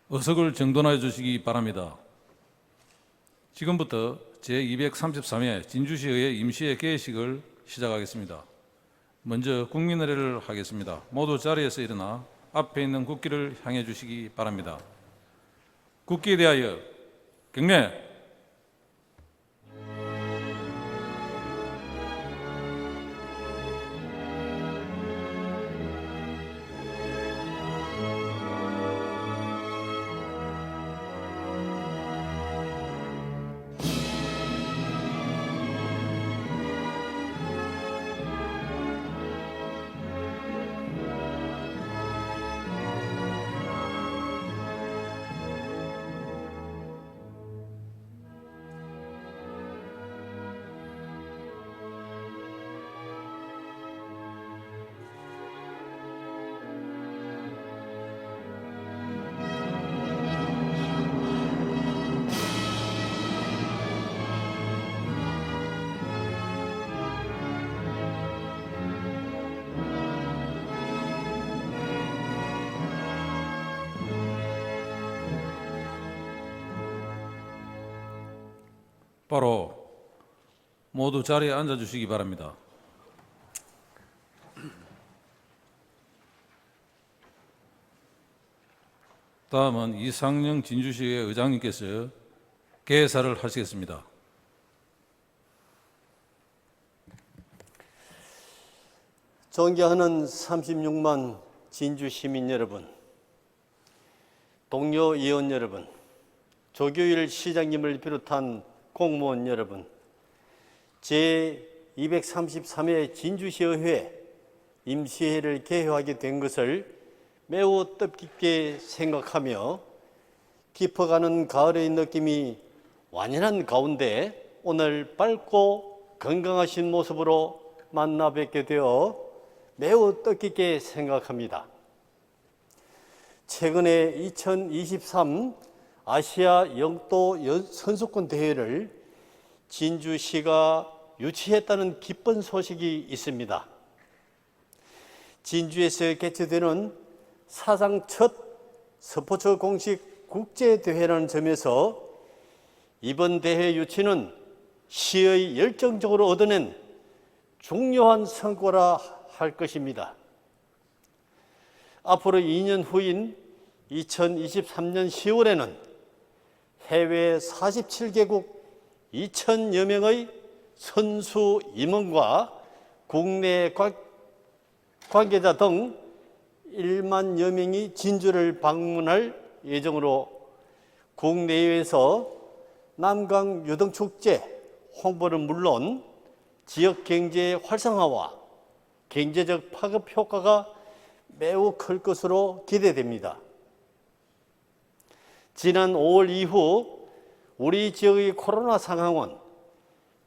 의석을 정돈하여 주시기 바랍니다. 지금부터 제233회 진주시의회 임시회 개회식을 시작하겠습니다. 먼저 국민의례를 하겠습니다. 모두 자리에서 일어나 앞에 있는 국기를 향해 주시기 바랍니다. 국기에 대하여 경례. 바로 모두 자리에 앉아 주시기 바랍니다. 다음은 이상영 진주시의회 의장님께서 개회사를 하시겠습니다. 존경하는 36만 진주 시민 여러분, 동료 의원 여러분, 조교일 시장님을 비롯한 공무원 여러분, 제233회 진주시의회 임시회를 개회하게 된 것을 매우 뜻깊게 생각하며 깊어가는 가을의 느낌이 완연한 가운데 오늘 밝고 건강하신 모습으로 만나 뵙게 되어 매우 뜻깊게 생각합니다. 최근에 2023 아시아 영도 선수권 대회를 진주시가 유치했다는 기쁜 소식이 있습니다. 진주에서 개최되는 사상 첫 스포츠 공식 국제대회라는 점에서 이번 대회 유치는 시의 열정적으로 얻어낸 중요한 성과라 할 것입니다. 앞으로 2년 후인 2023년 10월에는 해외 47개국 2,000여 명의 선수 임원과 국내 관계자 등 1만여 명이 진주를 방문할 예정으로 국내외에서 남강 유등축제 홍보는 물론 지역 경제 활성화와 경제적 파급 효과가 매우 클 것으로 기대됩니다. 지난 5월 이후 우리 지역의 코로나 상황은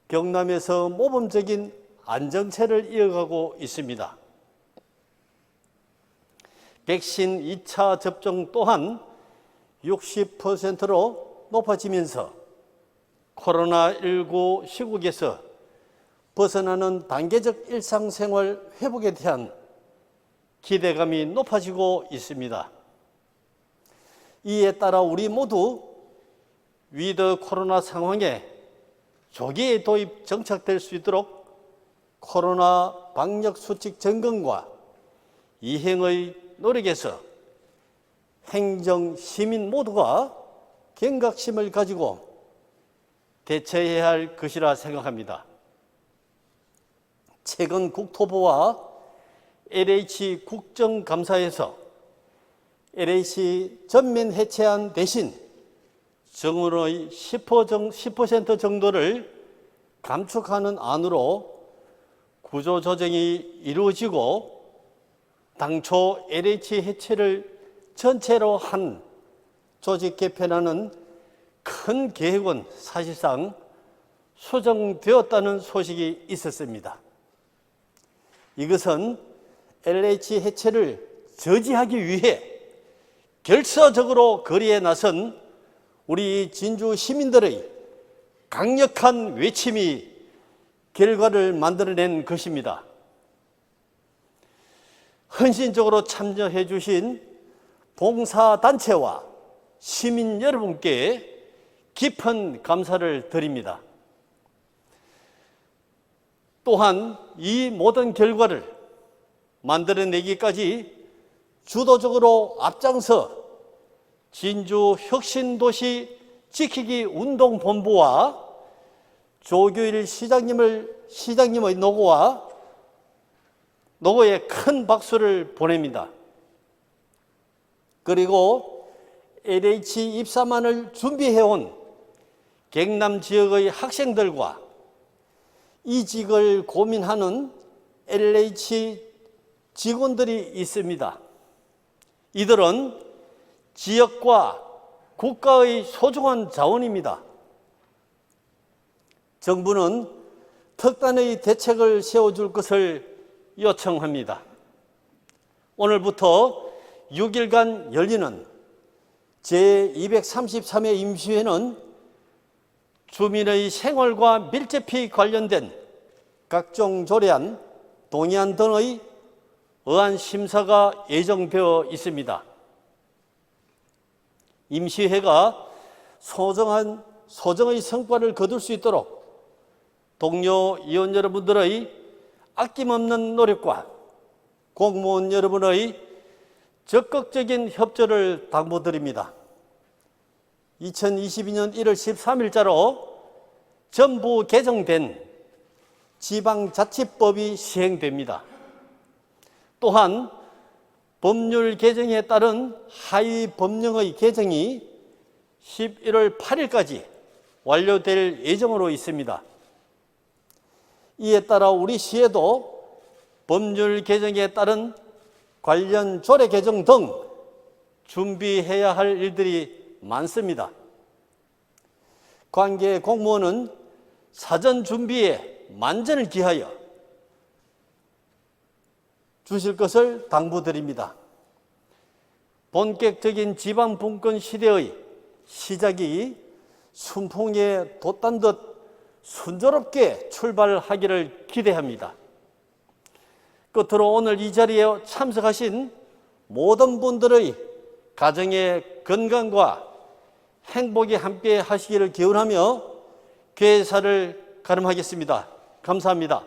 경남에서 모범적인 안정세를 이어가고 있습니다. 백신 2차 접종 또한 60%로 높아지면서 코로나19 시국에서 벗어나는 단계적 일상생활 회복에 대한 기대감이 높아지고 있습니다. 이에 따라 우리 모두 위드 코로나 상황에 조기에 도입 정착될 수 있도록 코로나 방역 수칙 점검과 이행의 노력에서 행정, 시민 모두가 경각심을 가지고 대처해야 할 것이라 생각합니다. 최근 국토부와 LH 국정감사에서 LH 전면 해체안 대신 정원의 10% 정도를 감축하는 안으로 구조조정이 이루어지고 당초 LH 해체를 전체로 한 조직 개편하는 큰 계획은 사실상 수정되었다는 소식이 있었습니다. 이것은 LH 해체를 저지하기 위해 결사적으로 거리에 나선 우리 진주 시민들의 강력한 외침이 결과를 만들어낸 것입니다. 헌신적으로 참여해 주신 봉사단체와 시민 여러분께 깊은 감사를 드립니다. 또한 이 모든 결과를 만들어내기까지 주도적으로 앞장서 진주 혁신도시 지키기 운동본부와 조규일 시장님의 노고에 큰 박수를 보냅니다. 그리고 LH 입사만을 준비해온 경남 지역의 학생들과 이직을 고민하는 LH 직원들이 있습니다. 이들은 지역과 국가의 소중한 자원입니다. 정부는 특단의 대책을 세워줄 것을 요청합니다. 오늘부터 6일간 열리는 제233회 임시회는 주민의 생활과 밀접히 관련된 각종 조례안, 동의안 등의 의안 심사가 예정되어 있습니다. 임시회가 소정의 성과를 거둘 수 있도록 동료 의원 여러분들의 아낌없는 노력과 공무원 여러분의 적극적인 협조를 당부드립니다. 2022년 1월 13일자로 전부 개정된 지방자치법이 시행됩니다. 또한 법률 개정에 따른 하위 법령의 개정이 11월 8일까지 완료될 예정으로 있습니다. 이에 따라 우리 시에도 법률 개정에 따른 관련 조례 개정 등 준비해야 할 일들이 많습니다. 관계 공무원은 사전 준비에 만전을 기하여 주실 것을 당부드립니다. 본격적인 지방 분권 시대의 시작이 순풍에 돛단 듯 순조롭게 출발하기를 기대합니다. 끝으로 오늘 이 자리에 참석하신 모든 분들의 가정의 건강과 행복이 함께 하시기를 기원하며 괴사를 가름하겠습니다. 감사합니다.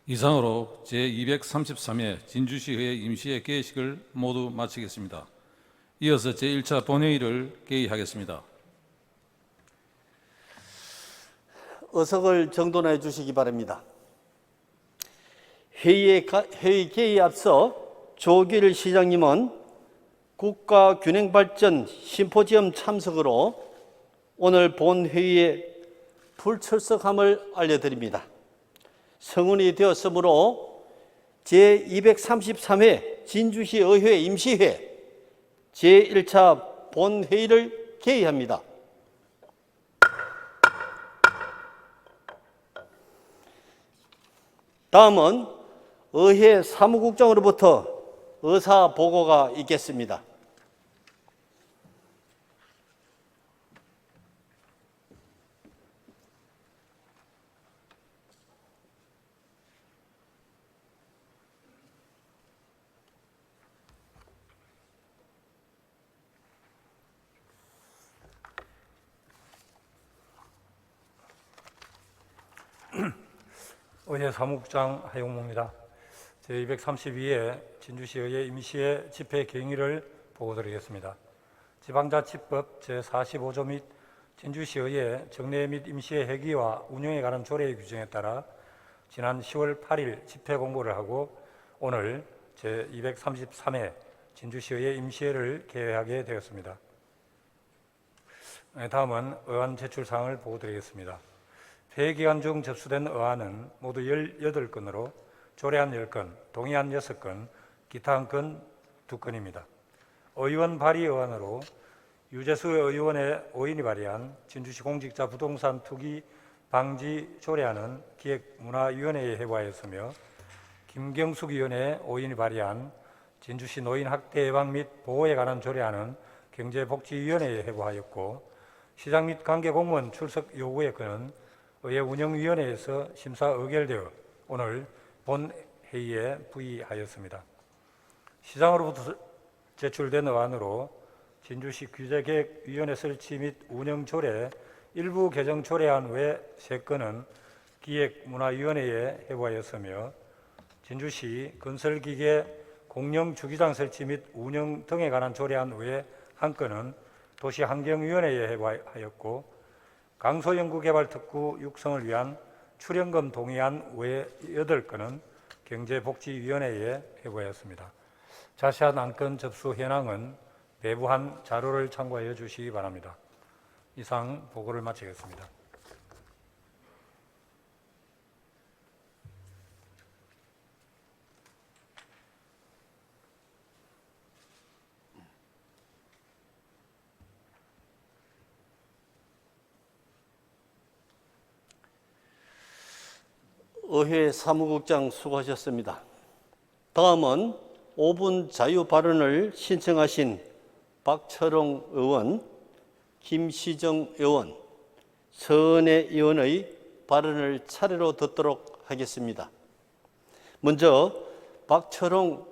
이상으로 제233회 진주시의회 임시회 개회식을 모두 마치겠습니다. 이어서 제1차 본회의를 개의하겠습니다. 의석을 정돈해 주시기 바랍니다. 회의 개의에 앞서 조규일 시장님은 국가균형발전 심포지엄 참석으로 오늘 본회의에 불출석함을 알려드립니다. 성운이 되었으므로 제233회 진주시 의회 임시회 제1차 본회의를 개의합니다. 다음은 의회 사무국장으로부터 의사 보고가 있겠습니다. 의회 사무국장 하용무입니다. 제232회 진주시의회 임시회 집회 경위를 보고드리겠습니다. 지방자치법 제45조 및 진주시의회 정례 및 임시회 회기와 운영에 관한 조례의 규정에 따라 지난 10월 8일 집회 공고를 하고 오늘 제233회 진주시의회 임시회를 개회하게 되었습니다. 다음은 의안 제출 사항을 보고드리겠습니다. 회의 기간 중 접수된 의안은 모두 18건으로 조례안 10건, 동의안 6건, 기타 한 건 2건입니다. 의원 발의 의안으로 유재수 의원의 5인이 발의한 진주시 공직자 부동산 투기 방지 조례안은 기획문화위원회에 회부하였으며 김경숙 의원의 5인이 발의한 진주시 노인 학대 예방 및 보호에 관한 조례안은 경제복지위원회에 회부하였고 시장 및 관계공무원 출석 요구의 건은 의회 운영위원회에서 심사 의결되어 오늘 본 회의에 부의하였습니다. 시장으로부터 제출된 의안으로 진주시 규제계획위원회 설치 및 운영 조례 일부 개정 조례안 외 3건은 기획문화위원회에 회부하였으며 진주시 건설기계 공영 주기장 설치 및 운영 등에 관한 조례안 외 1건은 도시환경위원회에 회부하였고 강소연구개발특구 육성을 위한 출연금 동의안 외 8건은 경제복지위원회에 회부하였습니다. 자세한 안건 접수 현황은 배부한 자료를 참고하여 주시기 바랍니다. 이상 보고를 마치겠습니다. 의회 사무국장 수고하셨습니다. 다음은 5분 자유 발언을 신청하신 박철홍 의원, 김시정 의원, 서은혜 의원의 발언을 차례로 듣도록 하겠습니다. 먼저 박철홍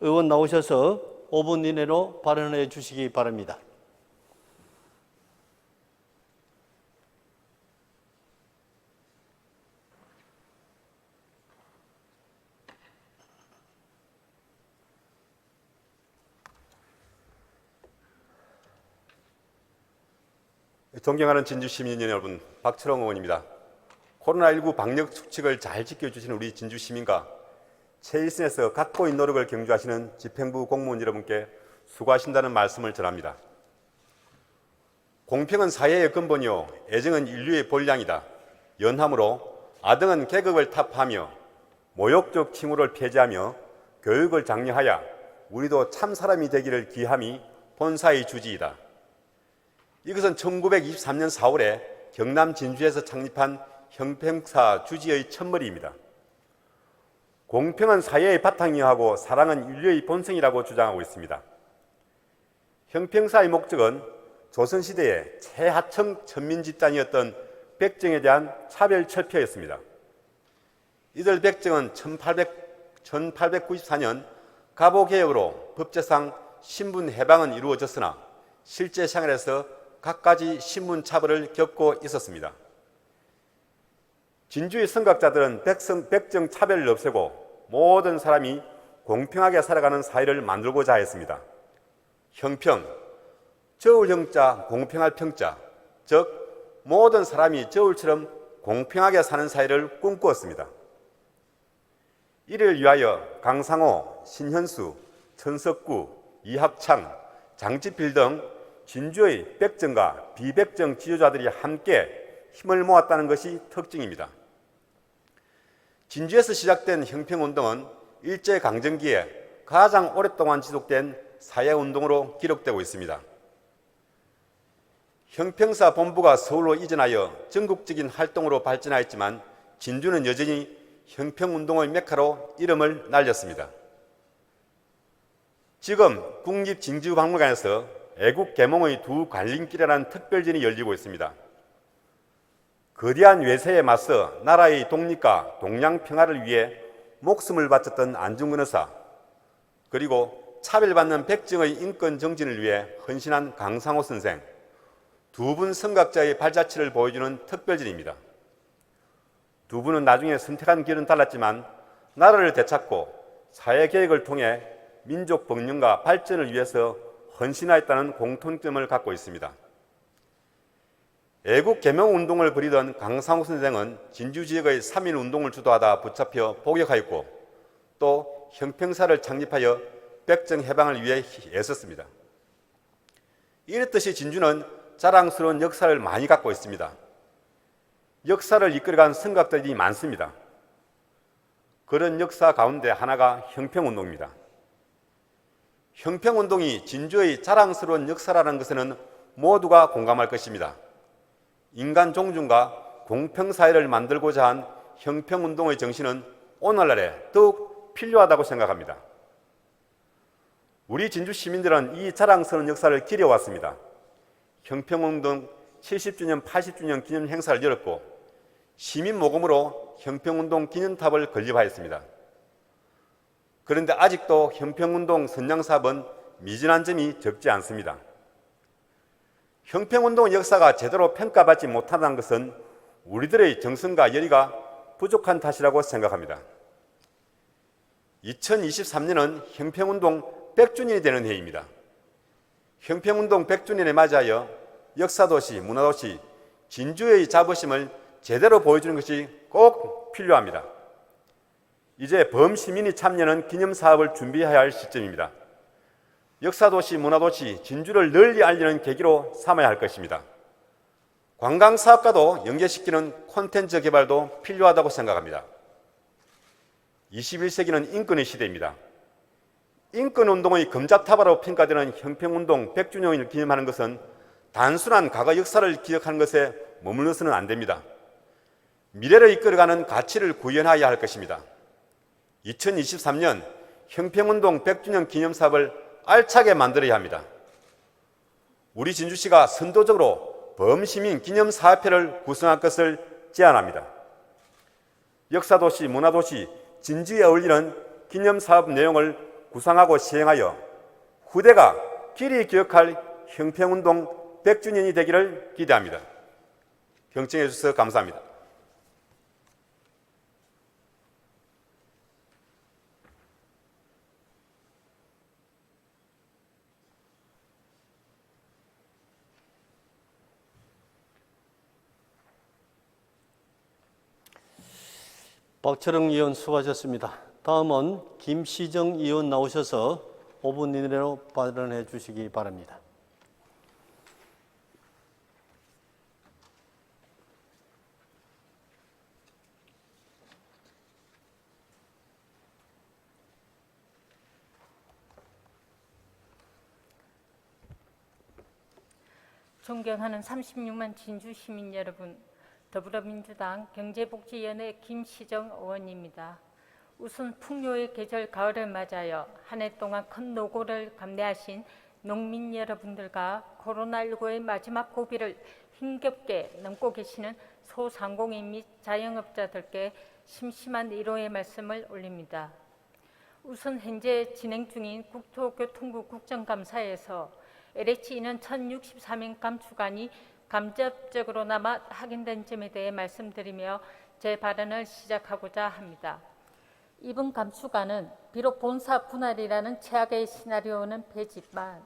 의원 나오셔서 5분 이내로 발언해 주시기 바랍니다. 존경하는 진주 시민 여러분, 박철홍 의원입니다. 코로나19 방역 수칙을 잘 지켜주시는 우리 진주 시민과 최일선에서 각고의 노력을 경주하시는 집행부 공무원 여러분께 수고하신다는 말씀을 전합니다. 공평은 사회의 근본이요, 애정은 인류의 본량이다. 연함으로 아등은 계급을 타파하며 모욕적 칭호를 폐지하며 교육을 장려하여 우리도 참 사람이 되기를 기함이 본사의 주지이다. 이것은 1923년 4월에 경남 진주에서 창립한 형평사 주지의 첫머리입니다. 공평한 사회의 바탕이어 하고 사랑은 인류의 본성이라고 주장하고 있습니다. 형평사의 목적은 조선시대의 최하층 천민 집단이었던 백정에 대한 차별 철폐였습니다. 이들 백정은 1894년 가보개혁으로 법제상 신분 해방은 이루어졌으나 실제 생활에서 갖가지 신분 차별을 겪고 있었습니다. 진주의 선각자들은 백정 차별을 없애고 모든 사람이 공평하게 살아가는 사회를 만들고자 했습니다. 형평, 저울 형자, 공평할 평자, 즉 모든 사람이 저울처럼 공평하게 사는 사회를 꿈꾸었습니다. 이를 위하여 강상호, 신현수, 천석구, 이학창, 장지필 등 진주의 백정과 비백정 지도자들이 함께 힘을 모았다는 것이 특징입니다. 진주에서 시작된 형평운동은 일제강점기에 가장 오랫동안 지속된 사회운동으로 기록되고 있습니다. 형평사 본부가 서울로 이전하여 전국적인 활동으로 발전하였지만 진주는 여전히 형평운동의 메카로 이름을 날렸습니다. 지금 국립진주박물관에서 애국 계몽의 두 관림길이라는 특별전이 열리고 있습니다. 거대한 외세에 맞서 나라의 독립과 동양 평화를 위해 목숨을 바쳤던 안중근 의사, 그리고 차별받는 백정의 인권 정진을 위해 헌신한 강상호 선생, 두 분 선각자의 발자취를 보여주는 특별전입니다. 두 분은 나중에 선택한 길은 달랐지만 나라를 되찾고 사회개혁을 통해 민족 번영과 발전을 위해서 헌신하였다는 공통점을 갖고 있습니다. 애국 계몽운동을 벌이던 강상호 선생은 진주 지역의 3.1운동을 주도하다 붙잡혀 복역하였고 또 형평사를 창립하여 백정 해방을 위해 애썼습니다. 이랬듯이 진주는 자랑스러운 역사를 많이 갖고 있습니다. 역사를 이끌어간 선각들이 많습니다. 그런 역사 가운데 하나가 형평운동입니다. 형평운동이 진주의 자랑스러운 역사라는 것에는 모두가 공감할 것입니다. 인간 존중과 공평사회를 만들고자 한 형평운동의 정신은 오늘날에 더욱 필요하다고 생각합니다. 우리 진주 시민들은 이 자랑스러운 역사를 기려왔습니다. 형평운동 70주년, 80주년 기념 행사를 열었고 시민 모금으로 형평운동 기념탑을 건립하였습니다. 그런데 아직도 형평운동 선량사업은 미진한 점이 적지 않습니다. 형평운동 역사가 제대로 평가받지 못한다는 것은 우리들의 정성과 열의가 부족한 탓이라고 생각합니다. 2023년은 형평운동 100주년이 되는 해입니다. 형평운동 100주년에 맞이하여 역사도시, 문화도시, 진주의 자부심을 제대로 보여주는 것이 꼭 필요합니다. 이제 범시민이 참여하는 기념사업을 준비해야 할 시점입니다. 역사도시, 문화도시, 진주를 널리 알리는 계기로 삼아야 할 것입니다. 관광사업과도 연계시키는 콘텐츠 개발도 필요하다고 생각합니다. 21세기는 인권의 시대입니다. 인권운동의 금자탑으로 평가되는 형평운동 100주년을 기념하는 것은 단순한 과거 역사를 기억하는 것에 머물러서는 안 됩니다. 미래를 이끌어가는 가치를 구현해야 할 것입니다. 2023년 형평운동 100주년 기념사업을 알차게 만들어야 합니다. 우리 진주시가 선도적으로 범시민 기념사업회를 구성할 것을 제안합니다. 역사도시, 문화도시, 진주에 어울리는 기념사업 내용을 구상하고 시행하여 후대가 길이 기억할 형평운동 100주년이 되기를 기대합니다. 경청해 주셔서 감사합니다. 박철웅 의원 수고하셨습니다. 다음은 김시정 의원 나오셔서 5분 이내로 발언해 주시기 바랍니다. 존경하는 36만 진주 시민 여러분, 더불어민주당 경제복지위원회 김시정 의원입니다. 우선 풍요의 계절 가을을 맞아요. 한 해 동안 큰 노고를 감내하신 농민 여러분들과 코로나19의 마지막 고비를 힘겹게 넘고 계시는 소상공인 및 자영업자들께 심심한 위로의 말씀을 올립니다. 우선 현재 진행 중인 국토교통부 국정감사에서 LH 인원 1063인 감축안이 간접적으로나마 확인된 점에 대해 말씀드리며 제 발언을 시작하고자 합니다. 이번 감축안은 비록 본사 분할이라는 최악의 시나리오는 폐지만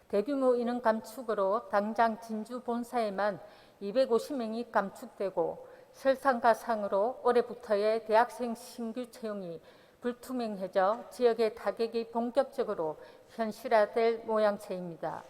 대규모 인원 감축으로 당장 진주 본사에만 250명이 감축되고 설상가상으로 올해부터의 대학생 신규 채용이 불투명해져 지역의 타격이 본격적으로 현실화될 모양새입니다.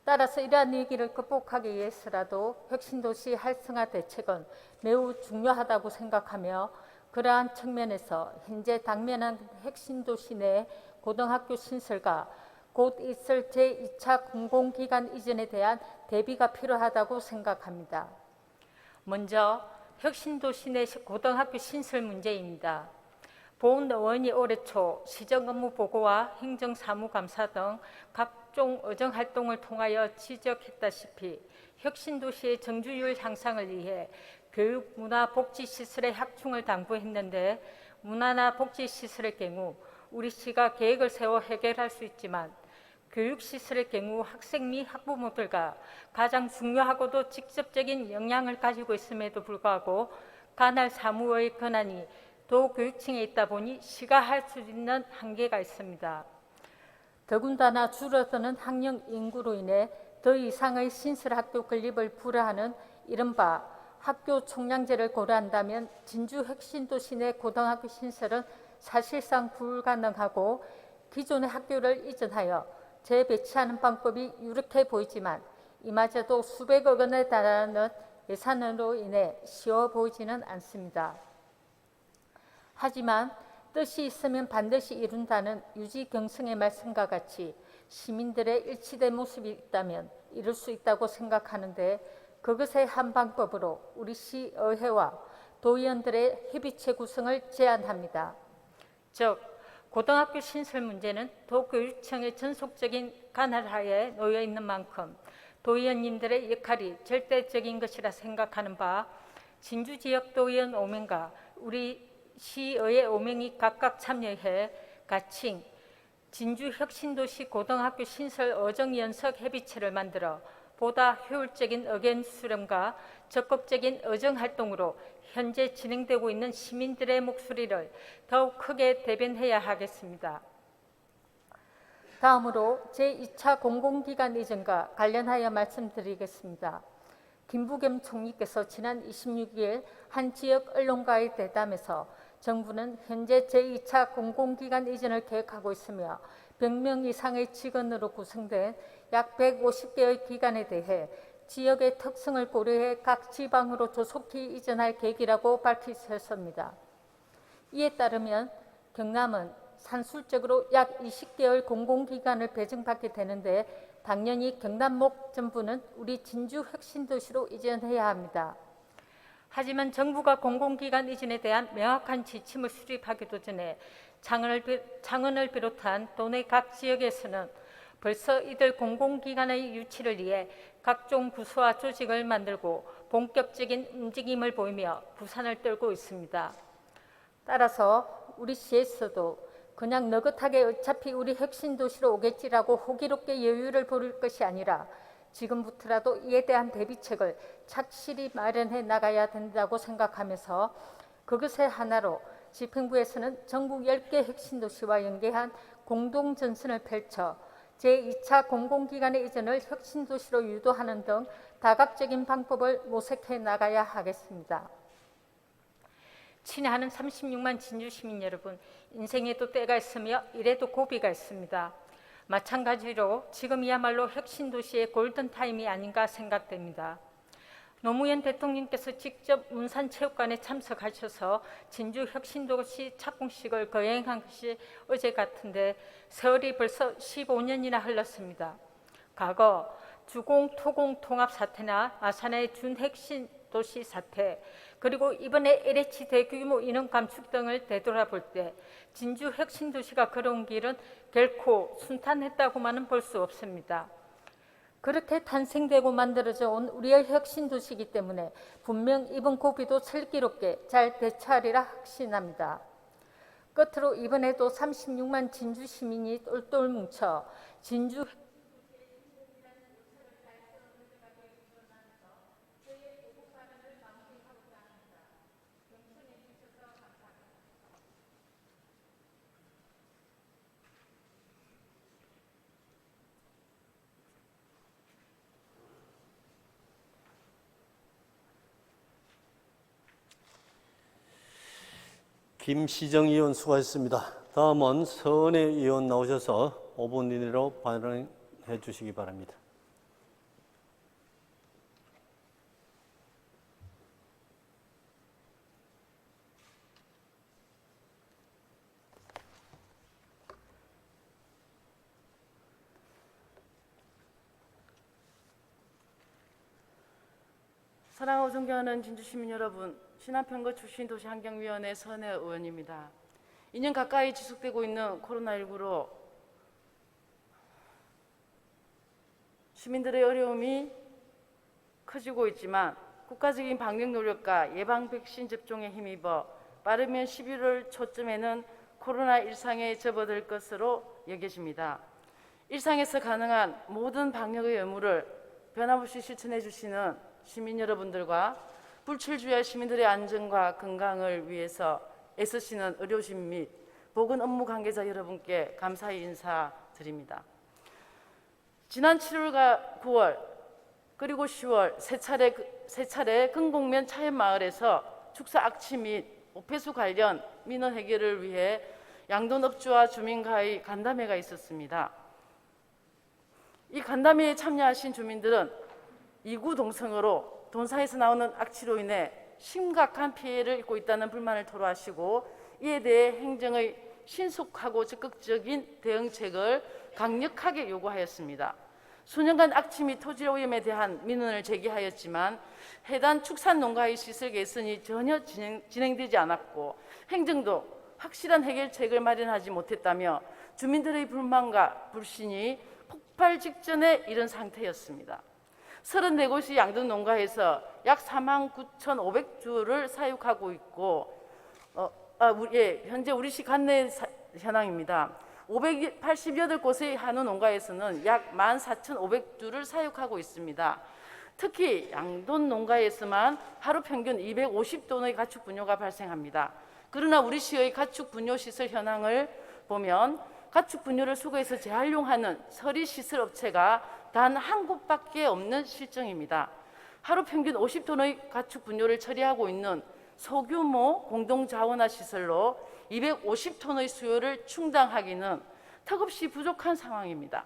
따라서 이러한 위기를 극복하기 위해서라도 혁신도시 활성화 대책은 매우 중요하다고 생각하며 그러한 측면에서 현재 당면한 혁신도시 내 고등학교 신설과 곧 있을 제2차 공공기관 이전에 대한 대비가 필요하다고 생각합니다. 먼저 혁신도시 내 고등학교 신설 문제입니다. 보훈 의원이 올해 초 시정업무보고와 행정사무감사 등 각종 의정활동을 통하여 지적했다시피 혁신도시의 정주율 향상을 위해 교육, 문화, 복지시설의 확충을 당부했는데 문화나 복지시설의 경우 우리 시가 계획을 세워 해결할 수 있지만 교육시설의 경우 학생 및 학부모들과 가장 중요하고도 직접적인 영향을 가지고 있음에도 불구하고 관할 사무의 권한이 도교육청에 있다 보니 시가 할 수 있는 한계가 있습니다. 더군다나 줄어드는 학령 인구로 인해 더 이상의 신설학교 건립을 불허하는 이른바 학교 총량제를 고려한다면 진주 혁신도시 내 고등학교 신설은 사실상 불가능하고 기존의 학교를 이전하여 재배치하는 방법이 유력해 보이지만 이마저도 수백억 원에 달하는 예산으로 인해 쉬워 보이지는 않습니다. 하지만 뜻이 있으면 반드시 이룬다는 유지경성의 말씀과 같이 시민들의 일치된 모습이 있다면 이룰 수 있다고 생각하는데 그것의 한 방법으로 우리 시의회와 도의원들의 협의체 구성을 제안합니다. 즉, 고등학교 신설 문제는 도교육청의 전속적인 관할하에 놓여 있는 만큼 도의원님들의 역할이 절대적인 것이라 생각하는 바 진주 지역 도의원 5명과 우리 시의회 5명이 각각 참여해 가칭, 진주혁신도시 고등학교 신설 어정연석 협의체를 만들어 보다 효율적인 의견 수렴과 적극적인 의정활동으로 현재 진행되고 있는 시민들의 목소리를 더욱 크게 대변해야 하겠습니다. 다음으로 제2차 공공기관 이전과 관련하여 말씀드리겠습니다. 김부겸 총리께서 지난 26일 한 지역 언론과의 대담에서 정부는 현재 제2차 공공기관 이전을 계획하고 있으며 100명 이상의 직원으로 구성된 약 150개의 기관에 대해 지역의 특성을 고려해 각 지방으로 조속히 이전할 계획이라고 밝히셨습니다. 이에 따르면 경남은 산술적으로 약 20개의 공공기관을 배정받게 되는데 당연히 경남목 전부는 우리 진주혁신도시로 이전해야 합니다. 하지만 정부가 공공기관 이전에 대한 명확한 지침을 수립하기도 전에 창원을 비롯한 도내 각 지역에서는 벌써 이들 공공기관의 유치를 위해 각종 부서와 조직을 만들고 본격적인 움직임을 보이며 부산을 떨고 있습니다. 따라서 우리 시에서도 그냥 느긋하게 어차피 우리 혁신도시로 오겠지라고 호기롭게 여유를 부릴 것이 아니라 지금부터라도 이에 대한 대비책을 착실히 마련해 나가야 된다고 생각하면서 그것의 하나로 집행부에서는 전국 10개 혁신도시와 연계한 공동전선을 펼쳐 제2차 공공기관의 이전을 혁신도시로 유도하는 등 다각적인 방법을 모색해 나가야 하겠습니다. 친애하는 36만 진주시민 여러분, 인생에도 때가 있으며 일에도 고비가 있습니다. 마찬가지로 지금이야말로 혁신도시의 골든타임이 아닌가 생각됩니다. 노무현 대통령께서 직접 문산체육관에 참석하셔서 진주혁신도시 착공식을 거행한 것이 어제 같은데 세월이 벌써 15년이나 흘렀습니다. 과거 주공, 토공 통합 사태나 아산의 준핵신도시 사태, 그리고 이번에 LH 대규모 인원 감축 등을 되돌아볼 때 진주혁신도시가 걸어온 길은 결코 순탄했다고만은 볼 수 없습니다. 그렇게 탄생되고 만들어져 온 우리의 혁신도시이기 때문에 분명 이번 고비도 슬기롭게 잘 대처하리라 확신합니다. 끝으로 이번에도 36만 진주 시민이 똘똘 뭉쳐 진주 김시정 의원 수고하셨습니다. 다음은 서은혜 의원 나오셔서 5분 이내로 발언해 주시기 바랍니다. 사랑하고 존경하는 진주시민 여러분, 신안평거 출신 도시환경위원회 서은혜 의원입니다. 2년 가까이 지속되고 있는 코로나19로 시민들의 어려움이 커지고 있지만 국가적인 방역 노력과 예방 백신 접종에 힘입어 빠르면 11월 초쯤에는 코로나 일상에 접어들 것으로 여겨집니다. 일상에서 가능한 모든 방역의 의무를 변함없이 실천해 주시는 시민 여러분들과 불출주야 시민들의 안전과 건강을 위해서 애쓰시는 의료진 및 보건 업무 관계자 여러분께 감사의 인사드립니다. 지난 7월과 9월 그리고 10월 세 차례 근곡면 차연마을에서 축사 악취 및 오폐수 관련 민원 해결을 위해 양돈업주와 주민과의 간담회가 있었습니다. 이 간담회에 참여하신 주민들은 이구 동성으로 돈사에서 나오는 악취로 인해 심각한 피해를 입고 있다는 불만을 토로하시고 이에 대해 행정의 신속하고 적극적인 대응책을 강력하게 요구하였습니다. 수년간 악취 및 토질 오염에 대한 민원을 제기하였지만 해당 축산 농가의 시설 개선이 전혀 진행되지 않았고 행정도 확실한 해결책을 마련하지 못했다며 주민들의 불만과 불신이 폭발 직전에 이른 상태였습니다. 34곳이 양돈 농가에서 약 49,500주를 사육하고 있고 현재 우리시 관내 현황입니다. 588곳의 한우 농가에서는 약 14,500두를 사육하고 있습니다. 특히 양돈 농가에서만 하루 평균 250톤의 가축 분뇨가 발생합니다. 그러나 우리 시의 가축 분뇨 시설 현황을 보면 가축 분뇨를 수거해서 재활용하는 서리 시설 업체가 단 한 곳밖에 없는 실정입니다. 하루 평균 50톤의 가축 분뇨를 처리하고 있는 소규모 공동 자원화 시설로 250톤의 수요를 충당하기는 턱없이 부족한 상황입니다.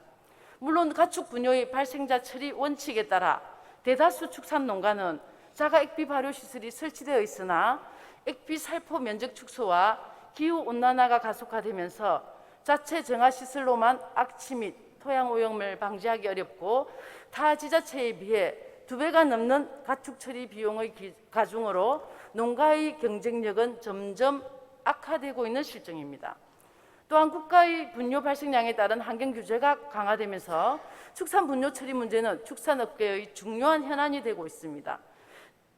물론 가축 분뇨의 발생자 처리 원칙에 따라 대다수 축산 농가는 자가 액비 발효 시설이 설치되어 있으나 액비 살포 면적 축소와 기후 온난화가 가속화되면서 자체 정화 시설로만 악취 및 토양 오염을 방지하기 어렵고 타 지자체에 비해 2배가 넘는 가축 처리 비용의 가중으로 농가의 경쟁력은 점점 악화되고 있는 실정입니다. 또한 국가의 분뇨 발생량에 따른 환경 규제가 강화되면서 축산 분뇨 처리 문제는 축산업계의 중요한 현안이 되고 있습니다.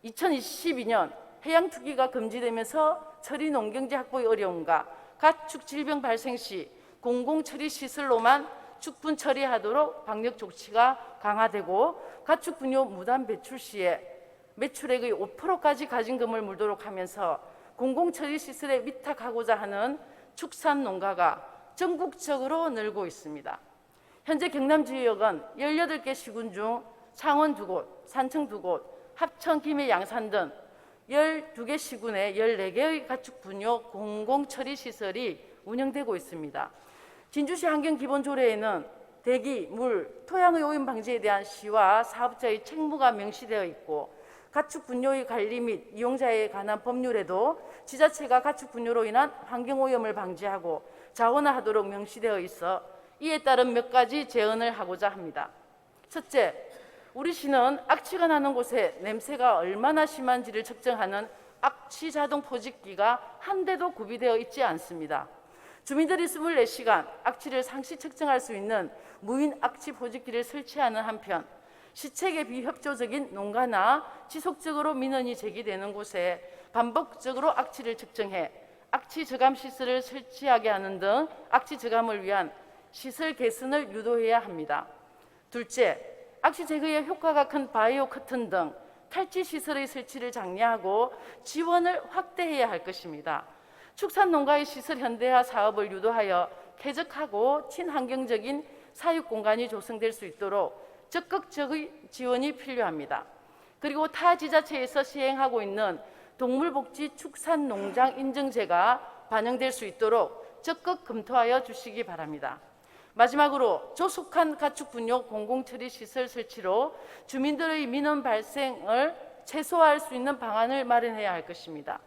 2022년 해양 투기가 금지되면서 처리 농경지 확보의 어려움과 가축 질병 발생 시 공공 처리 시설로만 축분 처리하도록 방역 조치가 강화되고 가축 분뇨 무단 배출 시에 매출액의 5%까지 가진금을 물도록 하면서 공공 처리 시설에 위탁하고자 하는 축산 농가가 전국적으로 늘고 있습니다. 현재 경남 지역은 18개 시군 중 창원 2곳, 산청 2곳, 합천, 김해, 양산 등 12개 시군에 14개의 가축 분뇨 공공 처리 시설이 운영되고 있습니다. 진주시 환경기본조례에는 대기, 물, 토양의 오염 방지에 대한 시와 사업자의 책무가 명시되어 있고 가축 분뇨의 관리 및 이용자에 관한 법률에도 지자체가 가축 분뇨로 인한 환경 오염을 방지하고 자원화하도록 명시되어 있어 이에 따른 몇 가지 제언을 하고자 합니다. 첫째, 우리 시는 악취가 나는 곳에 냄새가 얼마나 심한지를 측정하는 악취 자동 포집기가 한 대도 구비되어 있지 않습니다. 주민들이 24시간 악취를 상시 측정할 수 있는 무인 악취 포집기를 설치하는 한편 시책에 비협조적인 농가나 지속적으로 민원이 제기되는 곳에 반복적으로 악취를 측정해 악취 저감 시설을 설치하게 하는 등 악취 저감을 위한 시설 개선을 유도해야 합니다. 둘째, 악취 제거에 효과가 큰 바이오 커튼 등 탈취 시설의 설치를 장려하고 지원을 확대해야 할 것입니다. 축산농가의 시설 현대화 사업을 유도하여 쾌적하고 친환경적인 사육 공간이 조성될 수 있도록 적극적인 지원이 필요합니다. 그리고 타 지자체에서 시행하고 있는 동물복지 축산농장 인증제가 반영될 수 있도록 적극 검토하여 주시기 바랍니다. 마지막으로 조속한 가축 분뇨 공공처리 시설 설치로 주민들의 민원 발생을 최소화할 수 있는 방안을 마련해야 할 것입니다.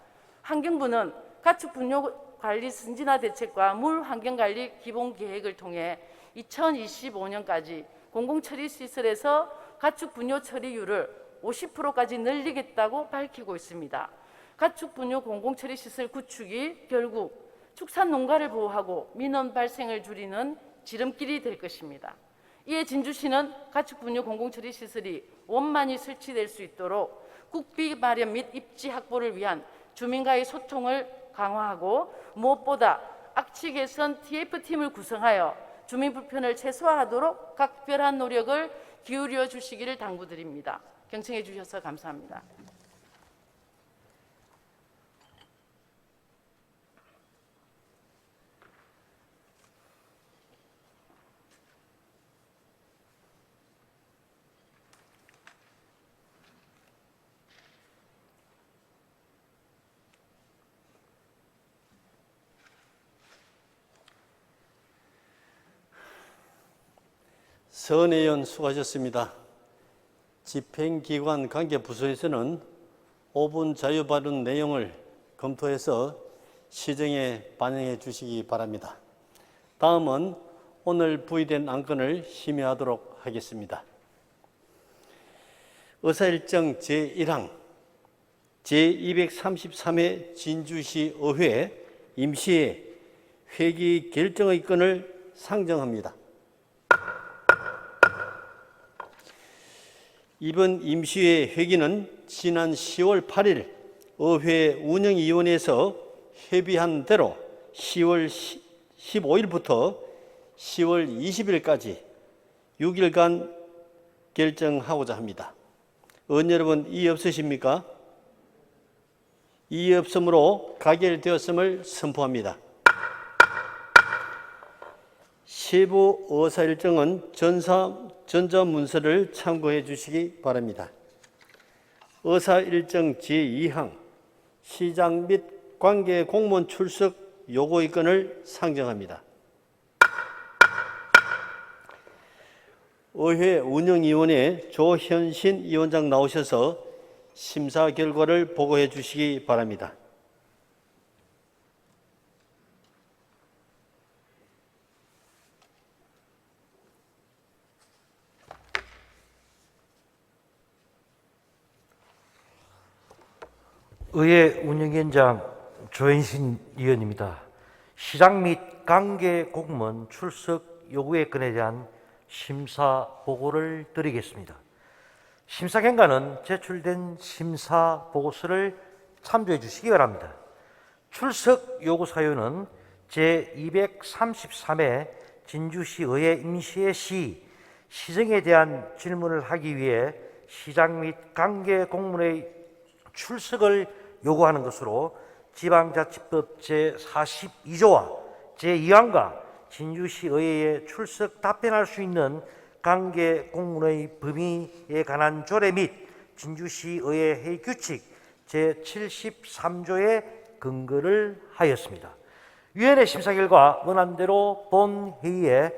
환경부는 가축 분뇨 관리 선진화 대책과 물 환경 관리 기본 계획을 통해 2025년까지 공공처리 시설에서 가축 분뇨 처리율을 50%까지 늘리겠다고 밝히고 있습니다. 가축 분뇨 공공처리 시설 구축이 결국 축산 농가를 보호하고 민원 발생을 줄이는 지름길이 될 것입니다. 이에 진주시는 가축 분뇨 공공처리 시설이 원만히 설치될 수 있도록 국비 마련 및 입지 확보를 위한 주민과의 소통을 강화하고 무엇보다 악취 개선 TF팀을 구성하여 주민 불편을 최소화하도록 각별한 노력을 기울여 주시기를 당부드립니다. 경청해 주셔서 감사합니다. 서은혜 의원 수고하셨습니다. 집행기관 관계부서에서는 5분 자유 발언 내용을 검토해서 시정에 반영해 주시기 바랍니다. 다음은 오늘 부의된 안건을 심의하도록 하겠습니다. 의사일정 제1항 제233회 진주시 의회 임시회 회기 결정의 건을 상정합니다. 이번 임시회 회기는 지난 10월 8일 의회 운영위원회에서 협의한 대로 10월 15일부터 10월 20일까지 6일간 결정하고자 합니다. 의원 여러분, 이의 없으십니까? 이의 없으므로 가결되었음을 선포합니다. 세부 의사 일정은 전자문서를 참고해 주시기 바랍니다. 의사 일정 제2항 시장 및 관계 공무원 출석 요구의건을 상정합니다. 의회 운영위원회 조현신 위원장 나오셔서 심사 결과를 보고해 주시기 바랍니다. 의회 운영위원장 조현신 의원입니다. 시장 및 관계 공무원 출석 요구의 건에 대한 심사 보고를 드리겠습니다. 심사 경과는 제출된 심사 보고서를 참조해 주시기 바랍니다. 출석 요구 사유는 제233회 진주시 의회 임시회 시 시정에 대한 질문을 하기 위해 시장 및 관계 공무원의 출석을 요구하는 것으로 지방자치법 제42조와 제2항과 진주시 의회에 출석 답변할 수 있는 관계 공무원의 범위에 관한 조례 및 진주시 의회 회의 규칙 제73조에 근거를 하였습니다. 위원회 심사 결과 원안대로 본 회의에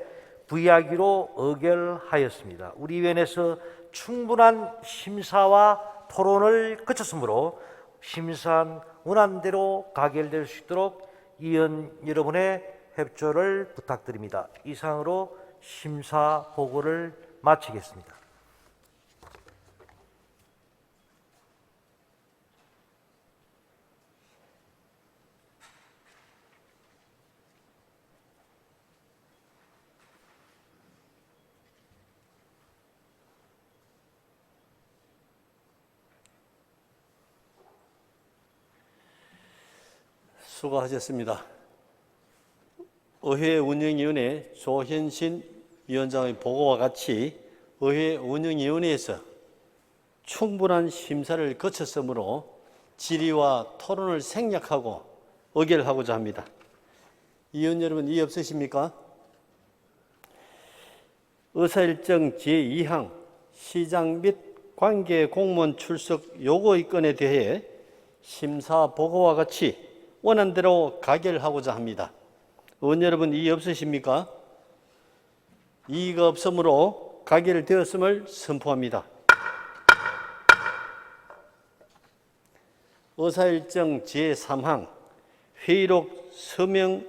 부의하기로 의결하였습니다. 우리 위원회에서 충분한 심사와 토론을 거쳤으므로 심사한 원안대로 가결될 수 있도록 위원 여러분의 협조를 부탁드립니다. 이상으로 심사 보고를 마치겠습니다. 수고하셨습니다. 의회 운영위원회 조현신 위원장의 보고와 같이 의회 운영위원회에서 충분한 심사를 거쳤으므로 질의와 토론을 생략하고 의결하고자 합니다. 위원 여러분, 이의 없으십니까? 의사일정 제2항 시장 및 관계 공무원 출석 요구의건에 대해 심사 보고와 같이 원안대로 가결하고자 합니다. 의원 여러분, 이의 없으십니까? 이의가 없으므로 가결되었음을 선포합니다. 의사일정 제3항 회의록 서명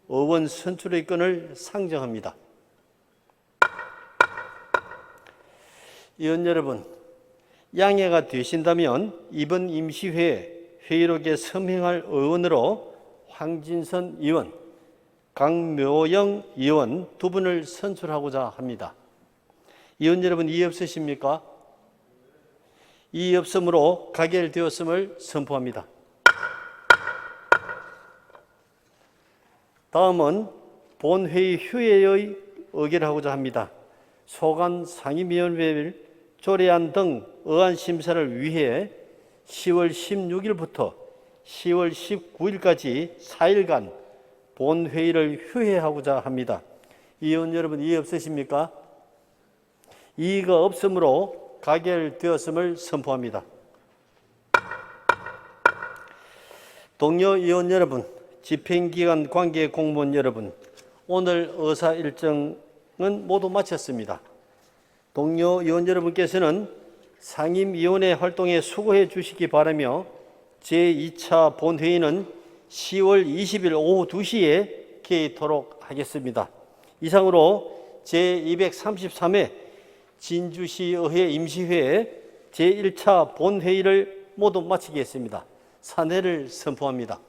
의원 선출의 건을 상정합니다. 의원 여러분, 양해가 되신다면 이번 임시회에 회의록에 서명할 의원으로 황진선 의원, 강묘영 의원 두 분을 선출하고자 합니다. 의원 여러분, 이의 없으십니까? 이의 없으므로 가결되었음을 선포합니다. 다음은 본회의 휴회의 의결하고자 합니다. 소관 상임위원회를 조례안 등 의안 심사를 위해 10월 16일부터 10월 19일까지 4일간 본회의를 휴회하고자 합니다. 의원 여러분, 이의 없으십니까? 이의가 없으므로 가결되었음을 선포합니다. 동료 의원 여러분, 집행기관 관계 공무원 여러분, 오늘 의사 일정은 모두 마쳤습니다. 동료 의원 여러분께서는 상임위원회 활동에 수고해 주시기 바라며 제2차 본회의는 10월 20일 오후 2시에 개의토록 하겠습니다. 이상으로 제233회 진주시의회 임시회의 제1차 본회의를 모두 마치겠습니다. 산회를 선포합니다.